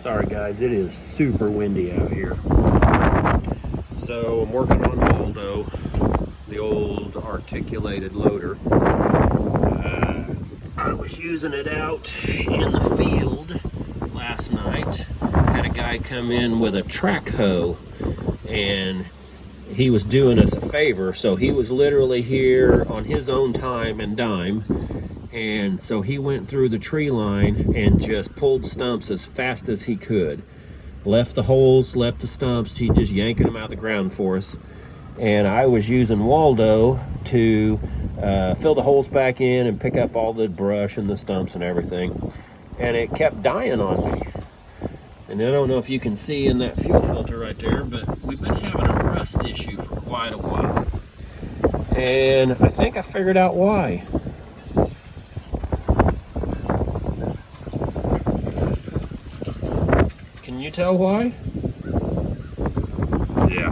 Sorry guys, it is super windy out here. So I'm working on Waldo, the old articulated loader. I was using it out in the field last night. Had a guy come in with a track hoe and he was doing us a favor. So he was literally here on his own time and dime. And so he went through the tree line and just pulled stumps as fast as he could. Left the holes, left the stumps, he's just yanking them out of the ground for us. And I was using Waldo to fill the holes back in and pick up all the brush and the stumps and everything. And it kept dying on me. And I don't know if you can see in that fuel filter right there, but we've been having a rust issue for quite a while. And I think I figured out why. Can you tell why? Yeah.